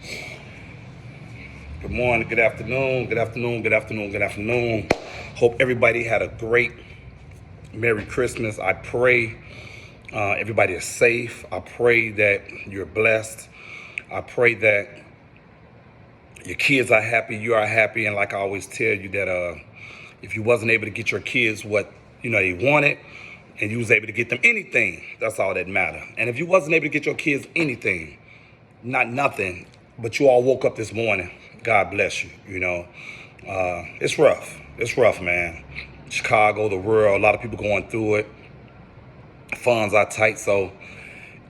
Good morning, good afternoon, good afternoon, good afternoon, good afternoon. Hope everybody had a great Merry Christmas. I pray everybody is safe. I pray that you're blessed. I pray that your kids are happy, you are happy, and like I always tell you that if you wasn't able to get your kids what they wanted, and you was able to get them anything, that's all that matter. And if you wasn't able to get your kids anything, not nothing, but you all woke up this morning, God bless you. It's rough. It's rough, man. Chicago, the world, a lot of people going through it. Funds are tight, so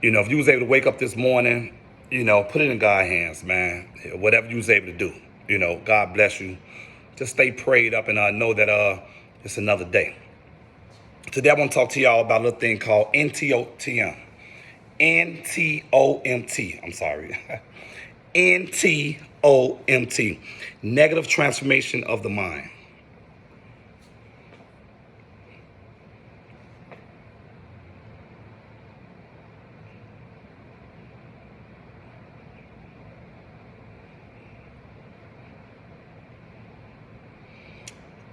if you was able to wake up this morning, put it in God's hands, man. Whatever you was able to do, God bless you. Just stay prayed up and know that it's another day. Today I want to talk to y'all about a little thing called NTOTM. NTOMT. I'm sorry. NTOMT. Negative transformation of the mind.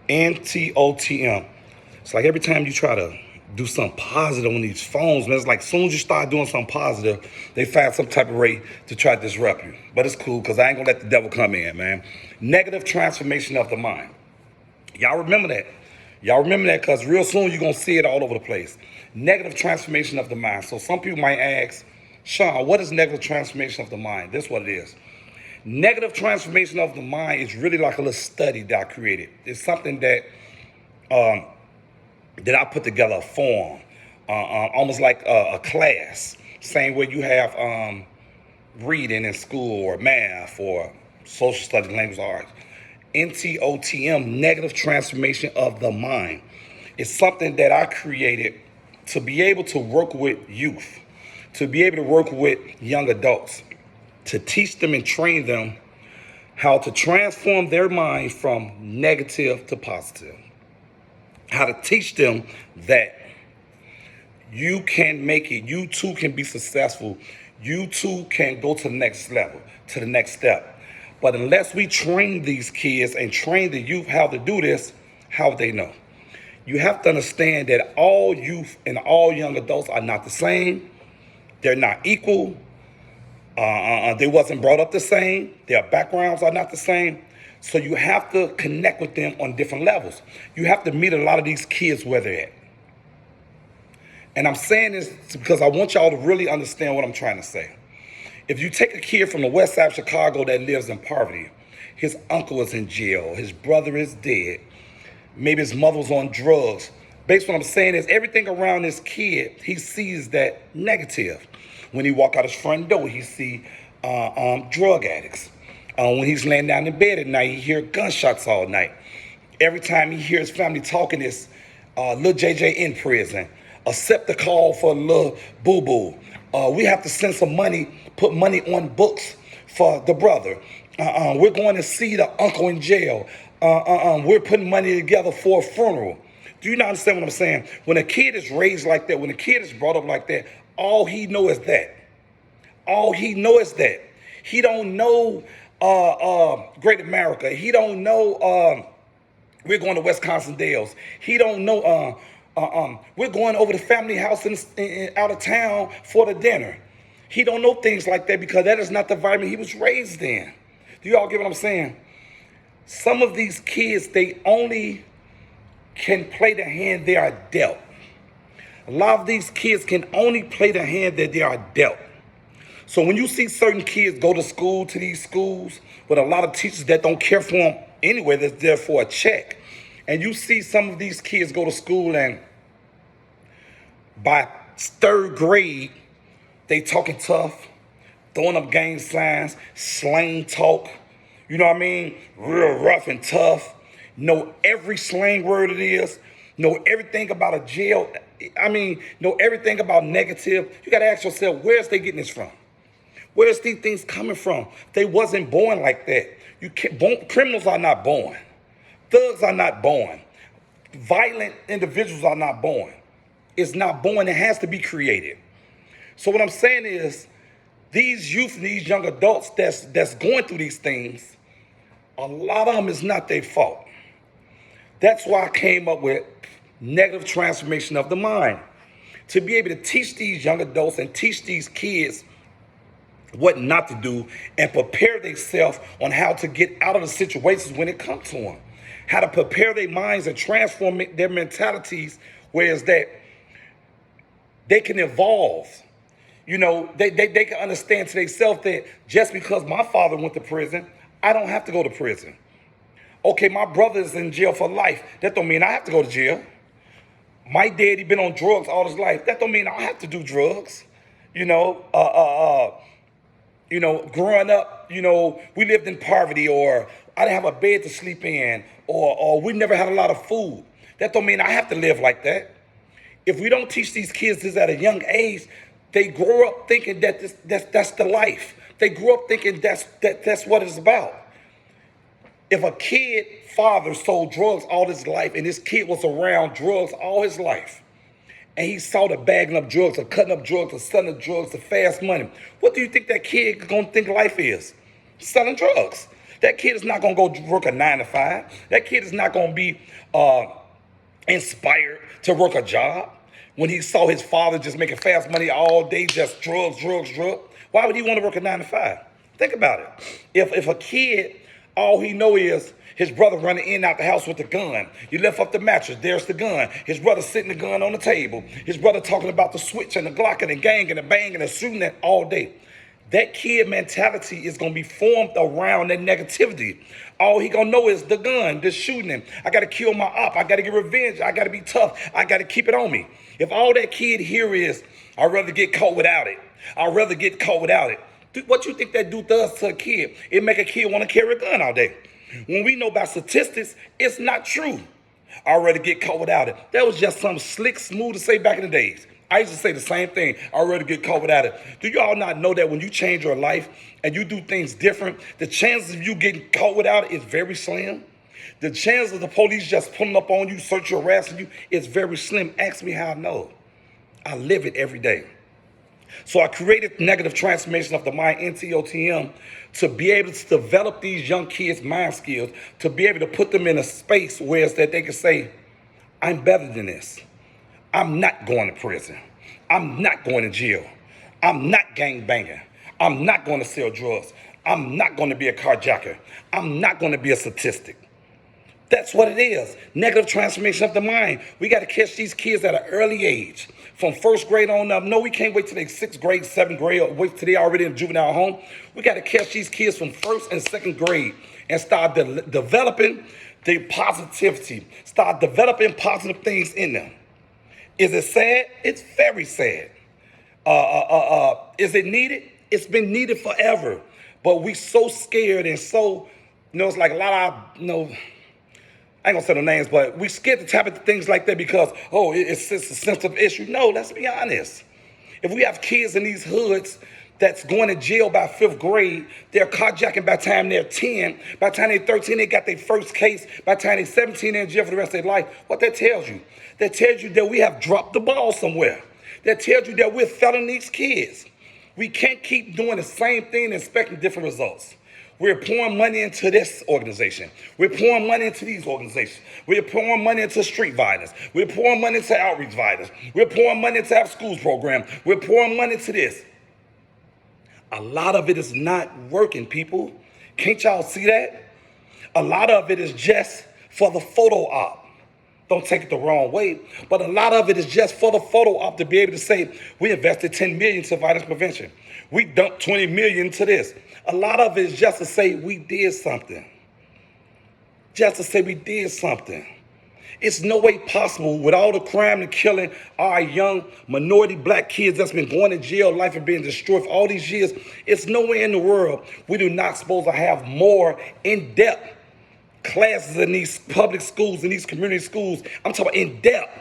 NTOTM. It's like every time you try to do something positive on these phones, man, it's like as soon as you start doing something positive, they find some type of way to try to disrupt you. But it's cool because I ain't gonna let the devil come in, man. Negative transformation of the mind. Y'all remember that. Y'all remember that because real soon you're gonna see it all over the place. Negative transformation of the mind. So some people might ask, Shawn, what is negative transformation of the mind? This is what it is. Negative transformation of the mind is really like a little study that I created. It's something that I put together, a form, almost like a class. Same way you have reading in school or math or social studies, language arts. NTOTM, negative transformation of the mind. It's something that I created to be able to work with youth, to be able to work with young adults, to teach them and train them how to transform their mind from negative to positive. How to teach them that you can make it, you too can be successful, you too can go to the next level, to the next step. But unless we train these kids and train the youth how to do this, how would they know? You have to understand that all youth and all young adults are not the same. They're not equal. They wasn't brought up the same. Their backgrounds are not the same. So you have to connect with them on different levels. You have to meet a lot of these kids where they're at. And I'm saying this because I want y'all to really understand what I'm trying to say. If you take a kid from the west side of Chicago that lives in poverty, his uncle is in jail, his brother is dead, maybe his mother was on drugs. Basically what I'm saying is everything around this kid, he sees that negative. When he walk out his front door, he see drug addicts. When he's laying down in bed at night, he hear gunshots all night. Every time he hears family talking, it's little JJ in prison. Accept the call for little boo-boo. We have to send some money, put money on books for the brother. We're going to see the uncle in jail. We're putting money together for a funeral. Do you not understand what I'm saying? When a kid is raised like that, when a kid is brought up like that, all he know is that. All he know is that. He don't know Great America. He don't know we're going to Wisconsin Dells. He don't know we're going over the family house in out of town for the dinner. He don't know things like that because that is not the environment he was raised in. Do you all get what I'm saying? Some of these kids, they only can play the hand they are dealt. A lot of these kids can only play the hand that they are dealt. So when you see certain kids go to school, to these schools, with a lot of teachers that don't care for them anyway, that's there for a check, and you see some of these kids go to school and by third grade, they talking tough, throwing up gang signs, slang talk, you know what I mean? Real rough and tough, know every slang word it is, know everything about a jail, know everything about negative. You gotta ask yourself, where's they getting this from? Where's these things coming from? They wasn't born like that. Criminals are not born. Thugs are not born. Violent individuals are not born. It's not born, it has to be created. So what I'm saying is, These youth and these young adults that's going through these things, a lot of them is not their fault. That's why I came up with negative transformation of the mind, to be able to teach these young adults and teach these kids what not to do and prepare themselves on how to get out of the situations when it comes to them. How to prepare their minds and transform their mentalities, whereas that they can evolve. They can understand to themselves that just because my father went to prison, I don't have to go to prison. Okay, my brother's in jail for life. That don't mean I have to go to jail. My daddy been on drugs all his life. That don't mean I have to do drugs. Growing up, we lived in poverty, or I didn't have a bed to sleep in, or we never had a lot of food. That don't mean I have to live like that. If we don't teach these kids this at a young age, they grow up thinking that that's the life. They grow up thinking that's what it's about. If a kid father sold drugs all his life, and this kid was around drugs all his life, and he saw the bagging up drugs or cutting up drugs or selling drugs to fast money, what do you think that kid is going to think life is? Selling drugs. That kid is not going to go work a 9 to 5. That kid is not going to be inspired to work a job when he saw his father just making fast money all day, just drugs. Why would he want to work a 9 to 5? Think about it. If a kid, all he know is his brother running in and out the house with the gun. You lift up the mattress, there's the gun. His brother sitting the gun on the table. His brother talking about the switch and the Glock and the gang and the bang and the shooting that all day. That kid mentality is going to be formed around that negativity. All he going to know is the gun, the shooting him. I got to kill my op. I got to get revenge. I got to be tough. I got to keep it on me. If all that kid here is, I'd rather get caught without it. I'd rather get caught without it. What you think that dude does to a kid? It make a kid want to carry a gun all day. When we know about statistics, it's not true. I'd rather get caught without it. That was just some slick, smooth to say back in the days. I used to say the same thing. I'd rather get caught without it. Do you all not know that when you change your life and you do things different, the chances of you getting caught without it is very slim? The chances of the police just pulling up on you, searching, harassing you is very slim. Ask me how I know. I live it every day. So I created negative transformation of the mind, NTOTM, to be able to develop these young kids' mind skills, to be able to put them in a space where it's that they can say, I'm better than this. I'm not going to prison. I'm not going to jail. I'm not gang banging. I'm not going to sell drugs. I'm not going to be a carjacker. I'm not going to be a statistic. That's what it is. Negative transformation of the mind. We got to catch these kids at an early age. From first grade on up. No, we can't wait till they 6th grade, 7th grade, or wait till they already in juvenile home. We got to catch these kids from 1st and 2nd grade and start developing their positivity. Start developing positive things in them. Is it sad? It's very sad. Is it needed? It's been needed forever. But we so scared and so, it's like a lot of, I ain't gonna say no names, but we scared to tap into things like that because, it's a sensitive issue. No, let's be honest. If we have kids in these hoods that's going to jail by 5th grade, they're carjacking by the time they're 10. By the time they're 13, they got their first case. By the time they're 17, they're in jail for the rest of their life. What that tells you? That tells you that we have dropped the ball somewhere. That tells you that we're failing these kids. We can't keep doing the same thing and expecting different results. We're pouring money into this organization. We're pouring money into these organizations. We're pouring money into street violence. We're pouring money into outreach violence. We're pouring money into our schools program. We're pouring money into this. A lot of it is not working, people. Can't y'all see that? A lot of it is just for the photo op. Don't take it the wrong way, but a lot of it is just for the photo op to be able to say, we invested $10 million to violence prevention. We dumped $20 million into this. A lot of it is just to say we did something. Just to say we did something. It's no way possible with all the crime and killing our young minority black kids that's been going to jail, life and being destroyed for all these years. It's nowhere in the world we do not supposed to have more in-depth classes in these public schools, in these community schools. I'm talking about in-depth.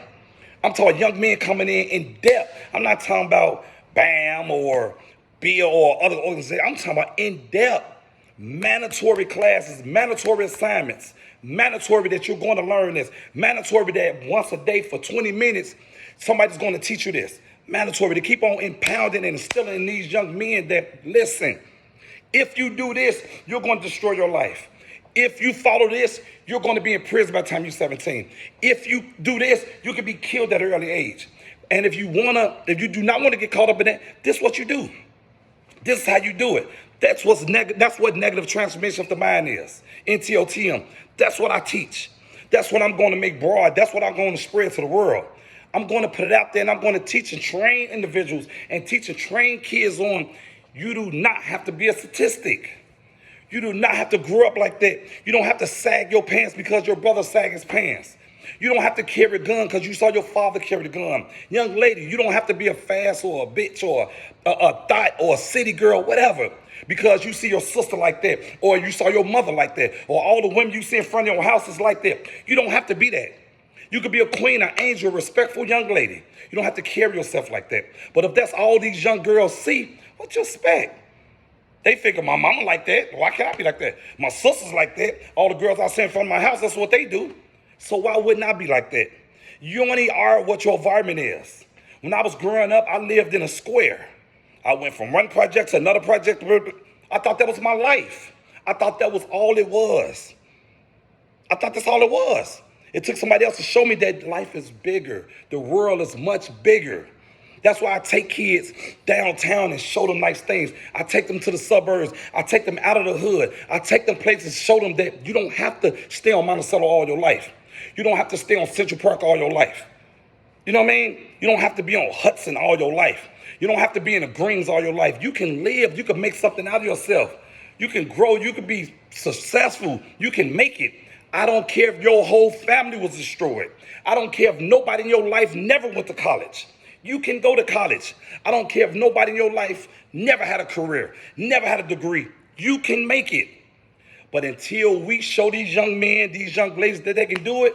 I'm talking young men coming in depth. I'm not talking about BAM or BIL or other organizations. I'm talking about in-depth mandatory classes, mandatory assignments, mandatory that you're going to learn this, mandatory that once a day for 20 minutes, somebody's going to teach you this. Mandatory to keep on impounding and instilling in these young men that, listen, if you do this, you're going to destroy your life. If you follow this, you're going to be in prison by the time you're 17. If you do this, you can be killed at an early age. And if you do not want to get caught up in that, this is what you do. This is how you do it. That's what negative transformation of the mind is. NTOTM. That's what I teach. That's what I'm going to make broad. That's what I'm going to spread to the world. I'm going to put it out there, and I'm going to teach and train individuals and teach and train kids on you do not have to be a statistic. You do not have to grow up like that. You don't have to sag your pants because your brother sagged his pants. You don't have to carry a gun because you saw your father carry the gun. Young lady, you don't have to be a fast or a bitch or a thought or a city girl, whatever, because you see your sister like that, or you saw your mother like that, or all the women you see in front of your house is like that. You don't have to be that. You could be a queen, an angel, a respectful young lady. You don't have to carry yourself like that. But if that's all these young girls see, what you expect? They figure my mama like that. Why can't I be like that? My sister's like that. All the girls I see in front of my house, that's what they do. So why wouldn't I be like that? You only are what your environment is. When I was growing up, I lived in a square. I went from one project to another project. I thought that was my life. I thought that was all it was. I thought that's all it was. It took somebody else to show me that life is bigger. The world is much bigger. That's why I take kids downtown and show them nice things. I take them to the suburbs. I take them out of the hood. I take them places, show them that you don't have to stay on Monticello all your life. You don't have to stay on Central Park all your life. You know what I mean? You don't have to be on Hudson all your life. You don't have to be in the Greens all your life. You can live. You can make something out of yourself. You can grow. You can be successful. You can make it. I don't care if your whole family was destroyed. I don't care if nobody in your life never went to college. You can go to college. I don't care if nobody in your life never had a career, never had a degree. You can make it. But until we show these young men, these young ladies that they can do it,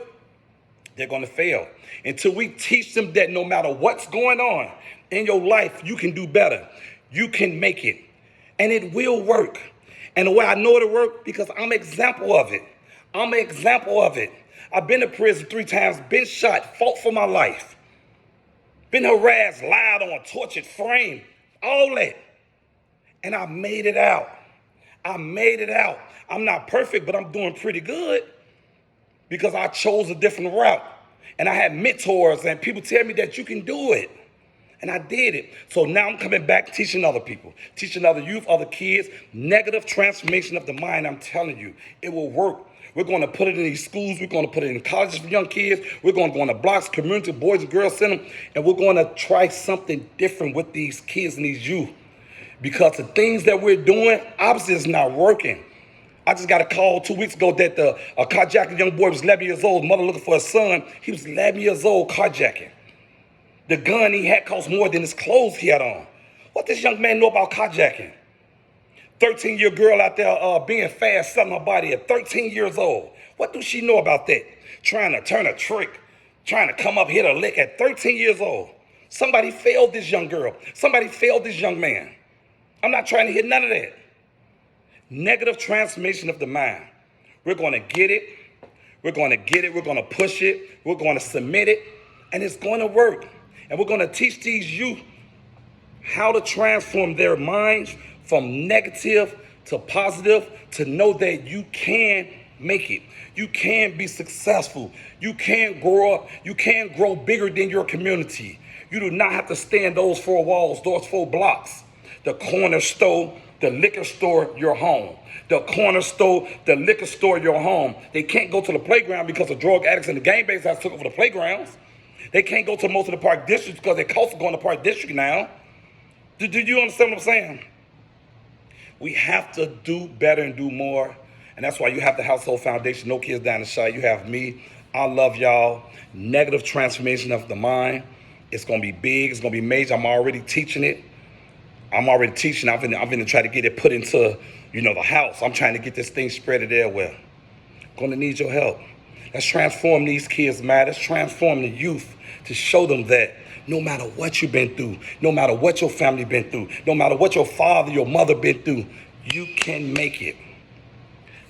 they're going to fail. Until we teach them that no matter what's going on in your life, you can do better. You can make it. And it will work. And the way I know it'll work, because I'm an example of it. I'm an example of it. I've been to prison 3 times, been shot, fought for my life. Been harassed, lied on, tortured, framed, all that. And I made it out. I made it out. I'm not perfect, but I'm doing pretty good because I chose a different route. And I had mentors and people tell me that you can do it. And I did it. So now I'm coming back teaching other people, teaching other youth, other kids, negative transformation of the mind. I'm telling you, it will work. We're going to put it in these schools. We're going to put it in colleges for young kids. We're going to go on the blocks, community, boys and girls center, and we're going to try something different with these kids and these youth. Because the things that we're doing, obviously, is not working. I just got a call 2 weeks ago that a carjacking young boy was 11 years old, mother looking for his son. He was 11 years old carjacking. The gun he had cost more than his clothes he had on. What does this young man know about carjacking? 13-year girl out there being fast, selling her body at 13 years old. What does she know about that? Trying to turn a trick, trying to come up, hit a lick at 13 years old. Somebody failed this young girl. Somebody failed this young man. I'm not trying to hit none of that. Negative transformation of the mind. We're going to get it. We're going to get it. We're going to push it. We're going to submit it. And it's going to work. And we're going to teach these youth how to transform their minds from negative to positive, to know that you can make it. You can be successful. You can grow up. You can grow bigger than your community. You do not have to stay in those 4 walls, those 4 blocks. The corner store, the liquor store, your home. The corner store, the liquor store, your home. They can't go to the playground because the drug addicts and the gangbangers have took over the playgrounds. They can't go to most of the park districts because they cost of going to park district now. Do you understand what I'm saying? We have to do better and do more. And that's why you have the Household Foundation, No Kids Down the Shot. You have me. I love y'all. Negative transformation of the mind. It's going to be big. It's going to be major. I'm already teaching it. I'm already teaching. I'm going to try to get it put into, the house. I'm trying to get this thing spread everywhere. Going to need your help. Let's transform these kids, man. Let's transform the youth to show them that no matter what you've been through, no matter what your family been through, no matter what your father, your mother been through, you can make it.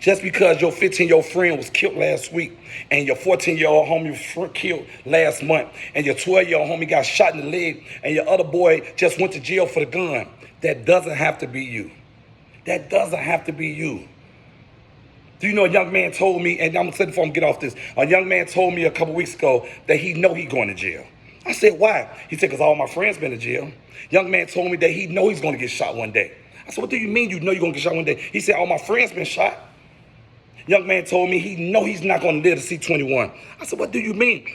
Just because your 15-year-old friend was killed last week and your 14-year-old homie was killed last month and your 12-year-old homie got shot in the leg and your other boy just went to jail for the gun, that doesn't have to be you. That doesn't have to be you. Do you know a young man told me, and I'm going to say it before I get off this, a young man told me a couple weeks ago that he know he going to jail. I said, why? He said, because all my friends been to jail. Young man told me that he know he's going to get shot one day. I said, what do you mean you know you're going to get shot one day? He said, all my friends been shot. Young man told me he know he's not going to live to see 21. I said, what do you mean?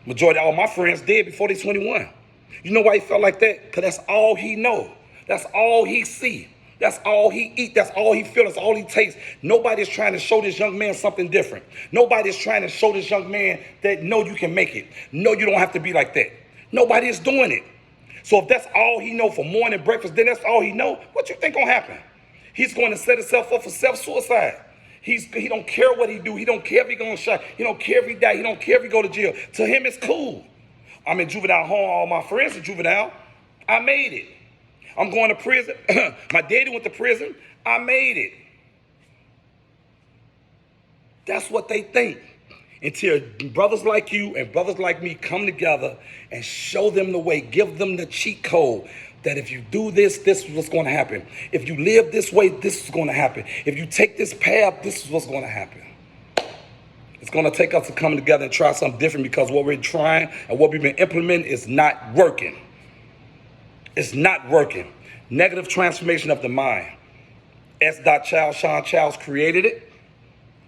Majority of all my friends dead before they 21. You know why he felt like that? Because that's all he know. That's all he see. That's all he eat. That's all he feel. That's all he tastes. Nobody's trying to show this young man something different. Nobody's trying to show this young man that, no, you can make it. No, you don't have to be like that. Nobody is doing it. So if that's all he know for morning breakfast, then that's all he know, what you think gonna happen? He's going to set himself up for self-suicide. He don't care what he do. He don't care if he gonna shot. He don't care if he die. He don't care if he go to jail. To him, it's cool. I'm in juvenile home. All my friends are juvenile. I made it. I'm going to prison. My daddy went to prison. I made it. That's what they think. Until brothers like you and brothers like me come together and show them the way, give them the cheat code. That if you do this, this is what's going to happen. If you live this way, this is going to happen. If you take this path, this is what's going to happen. It's going to take us to come together and try something different because what we're trying and what we've been implementing is not working. It's not working. Negative transformation of the mind. S. Childs, Shawn Childs created it.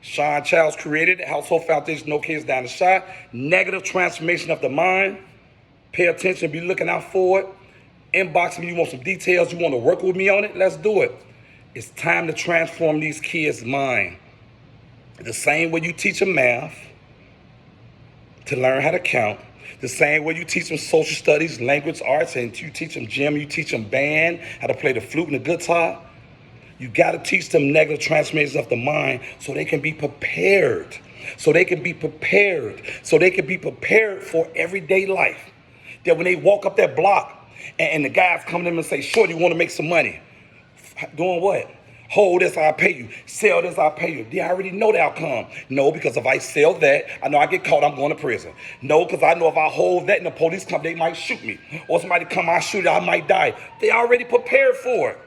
Shawn Childs created it. Household Foundation, No Kids Down the Shot. Negative transformation of the mind. Pay attention, be looking out for it. Inbox me, you want some details, you want to work with me on it, let's do it. It's time to transform these kids' mind. The same way you teach them math to learn how to count, the same way you teach them social studies, language arts, and you teach them gym, you teach them band, how to play the flute and the guitar. You got to teach them negative transformations of the mind so they can be prepared. So they can be prepared for everyday life. That when they walk up that block, and the guys come to them and say, "Shorty, you want to make some money?" Doing what? Hold this, I'll pay you. Sell this, I'll pay you. They already know the outcome. No, because if I sell that, I know I get caught, I'm going to prison. No, because I know if I hold that and the police come, they might shoot me. Or somebody come, I shoot it, I might die. They already prepared for it.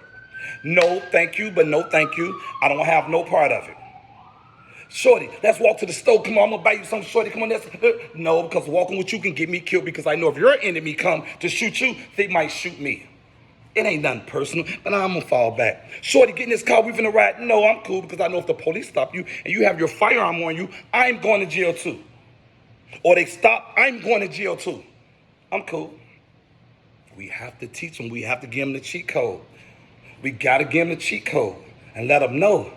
No, thank you, but no, thank you. I don't have no part of it. Shorty, let's walk to the store. Come on, I'm going to buy you something, shorty. Come on, no, because walking with you can get me killed because I know if your enemy come to shoot you, they might shoot me. It ain't nothing personal, but I'm going to fall back. Shorty, get in this car, we finna ride. No, I'm cool because I know if the police stop you and you have your firearm on you, I'm going to jail too. Or they stop, I'm going to jail too. I'm cool. We have to teach them. We have to give them the cheat code. We got to give them the cheat code and let them know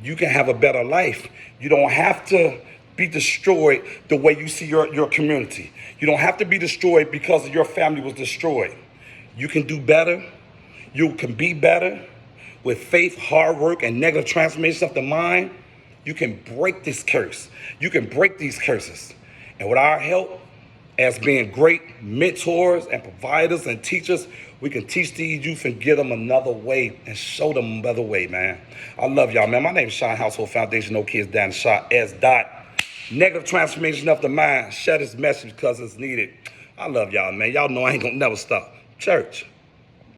you can have a better life. You don't have to be destroyed the way you see your community. You don't have to be destroyed because your family was destroyed. You can do better. You can be better. With faith, hard work, and negative transformation of the mind, you can break this curse. You can break these curses. And with our help, as being great mentors and providers and teachers, we can teach these youth and give them another way and show them another way, man. I love y'all, man. My name is Shawn, Household Foundation, No Kids Down the Shot, S. Negative transformation of the mind. Share this message because it's needed. I love y'all, man. Y'all know I ain't gonna never stop. Church.